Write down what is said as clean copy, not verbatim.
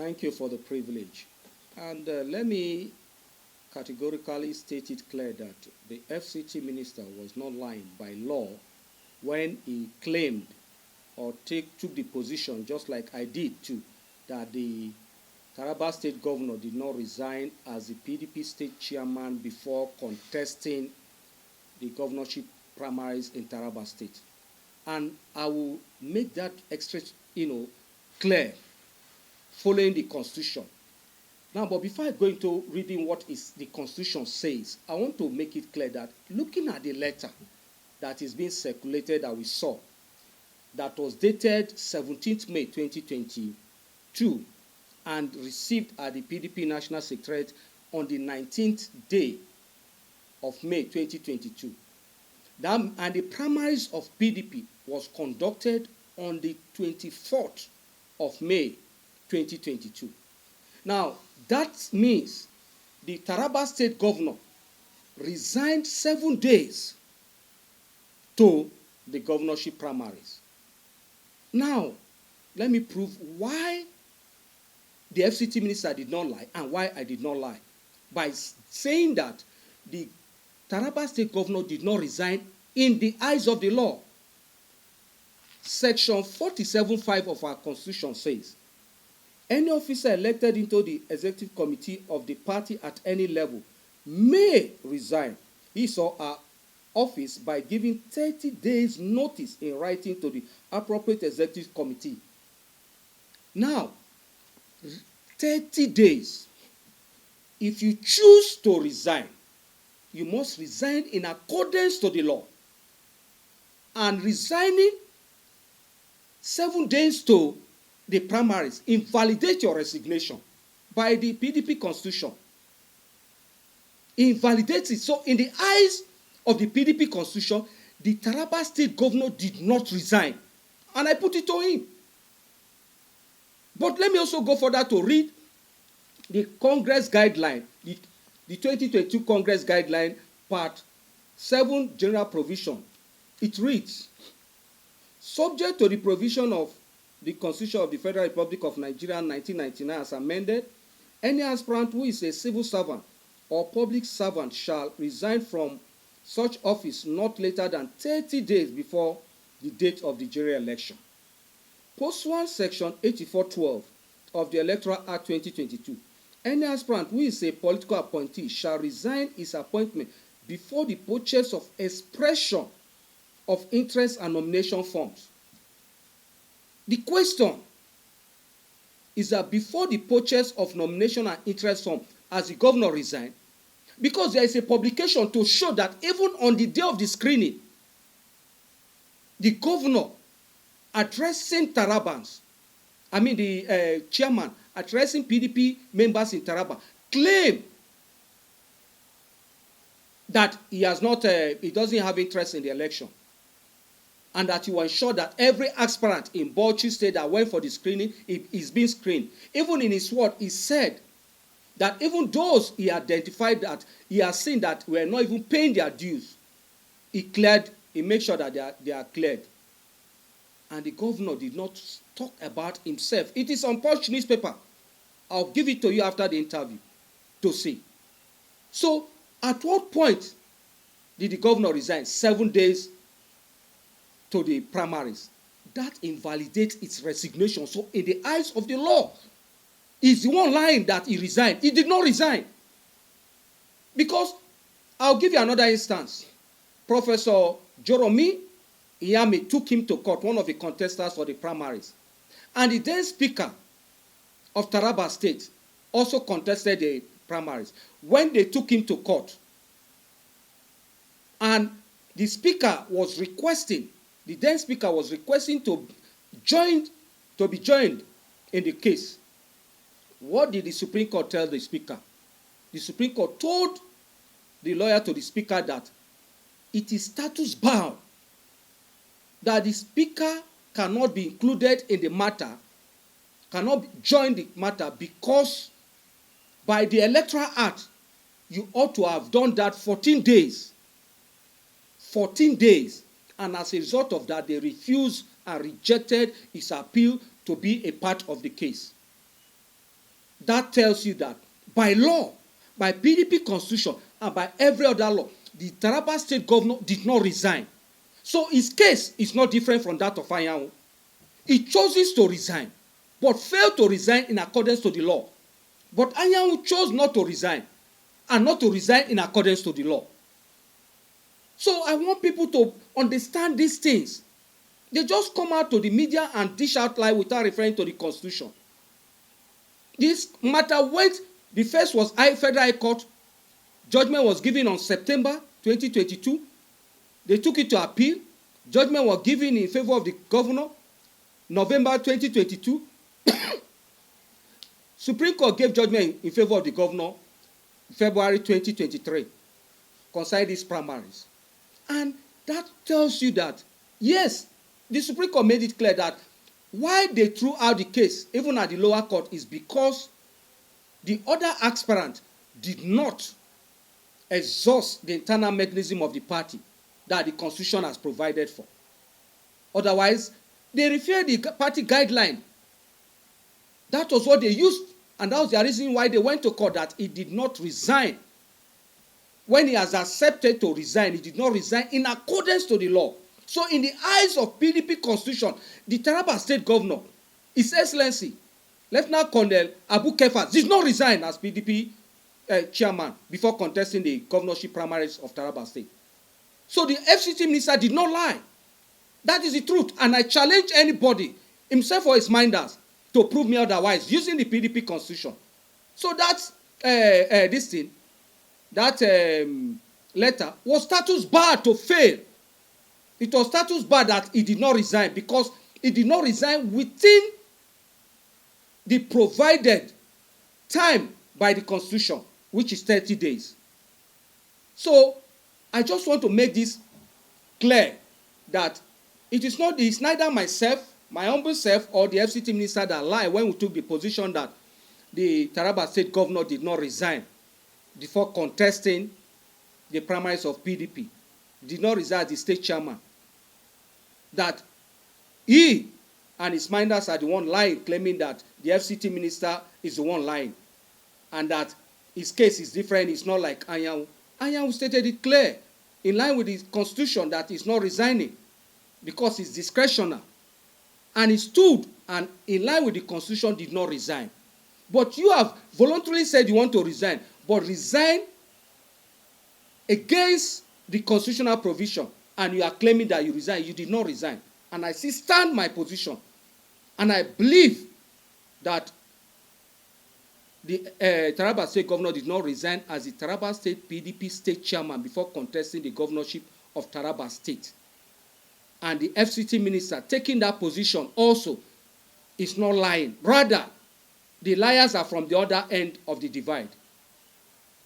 Thank you for the privilege. And let me categorically state it clear that the FCT minister was not lying by law when he claimed or took the position, just like I did too, that the Taraba state governor did not resign as the PDP state chairman before contesting the governorship primaries in Taraba state. And I will make that extra, clear, following the Constitution. Now, but before I go into reading what is the Constitution says, I want to make it clear that looking at the letter that is being circulated that we saw, that was dated 17th May 2022 and received at the PDP National Secretariat on the 19th day of May 2022. And the primaries of PDP was conducted on the 24th of May 2022. Now, that means the Taraba state governor resigned 7 days to the governorship primaries. Now, let me prove why the FCT minister did not lie and why I did not lie. By saying that the Taraba state governor did not resign in the eyes of the law. Section 47(5) of our Constitution says, any officer elected into the executive committee of the party at any level may resign his or her office by giving 30 days notice in writing to the appropriate executive committee. Now, 30 days. If you choose to resign, you must resign in accordance to the law. And resigning 7 days to the primaries invalidate your resignation by the PDP Constitution. Invalidates it. So in the eyes of the PDP Constitution, the Taraba state governor did not resign. And I put it to him. But let me also go further to read the Congress guideline, the 2022 Congress guideline, part 7, general provision. It reads, subject to the provision of the Constitution of the Federal Republic of Nigeria 1999 as amended, any aspirant who is a civil servant or public servant shall resign from such office not later than 30 days before the date of the general election. Pursuant Section 84(12) of the Electoral Act 2022, any aspirant who is a political appointee shall resign his appointment before the purchase of expression of interest and nomination forms. The question is that before the purchase of nomination and interest form, as the governor resigned, because there is a publication to show that even on the day of the screening, the governor addressing Tarabans, the chairman addressing PDP members in Taraba, claimed that he doesn't have interest in the election, and that he will ensure that every aspirant in Bauchi State that went for the screening is being screened. Even in his word, he said that even those he identified that he has seen that were not even paying their dues, he made sure that they are cleared. And the governor did not talk about himself. It is on Punch newspaper. I'll give it to you after the interview to see. So, at what point did the governor resign? 7 days to the primaries. That invalidates its resignation. So, in the eyes of the law, he's the one lying that he resigned. He did not resign. Because, I'll give you another instance. Professor Joromi Iyame took him to court, one of the contestants for the primaries. And the then Speaker of Taraba State also contested the primaries. When they took him to court, and the Speaker was requesting, the then Speaker was requesting to be joined in the case. What did the Supreme Court tell the Speaker? The Supreme Court told the lawyer to the Speaker that it is status bound, that the Speaker cannot be included in the matter, cannot join the matter, because by the Electoral Act, you ought to have done that 14 days. 14 days. And as a result of that, they refused and rejected his appeal to be a part of the case. That tells you that by law, by PDP constitution, and by every other law, the Taraba state governor did not resign. So his case is not different from that of Anyanwu. He chooses to resign, but failed to resign in accordance to the law. But Anyanwu chose not to resign, and not to resign in accordance to the law. So I want people to understand these things. They just come out to the media and dish out lie without referring to the constitution. This matter went, the first was Federal High Court. Judgment was given on September 2022. They took it to appeal. Judgment was given in favor of the governor, November 2022. Supreme Court gave judgment in favor of the governor, February 2023, concerning these primaries. And that tells you that, yes, the Supreme Court made it clear that why they threw out the case, even at the lower court, is because the other aspirant did not exhaust the internal mechanism of the party that the Constitution has provided for. Otherwise, they referred the party guideline. That was what they used, and that was the reason why they went to court, that he did not resign. When he has accepted to resign, he did not resign in accordance to the law. So in the eyes of PDP Constitution, the Taraba State Governor, His Excellency, Lieutenant Colonel Abu Kefas, did not resign as PDP chairman before contesting the governorship primaries of Taraba State. So the FCT minister did not lie. That is the truth. And I challenge anybody, himself or his minders, to prove me otherwise using the PDP Constitution. So that's this thing, that letter was status bar to fail. It was status bar that he did not resign, because he did not resign within the provided time by the Constitution, which is 30 days. So I just want to make this clear, that it's neither myself, my humble self, or the FCT minister that lied when we took the position that the Taraba State Governor did not resign before contesting the primaries of PDP. Did not resign as the state chairman. That he and his minders are the one lying, claiming that the FCT minister is the one lying, and that his case is different. It's not like Anyanwu. Anyanwu stated it clear, in line with the Constitution, that he's not resigning because it's discretionary. And he stood and, in line with the Constitution, did not resign. But you have voluntarily said you want to resign, but resign against the constitutional provision, and you are claiming that you resign. You did not resign. And I still stand my position. And I believe that the Taraba State Governor did not resign as the Taraba State PDP State Chairman before contesting the governorship of Taraba State. And the FCT minister taking that position also is not lying. Rather, the liars are from the other end of the divide.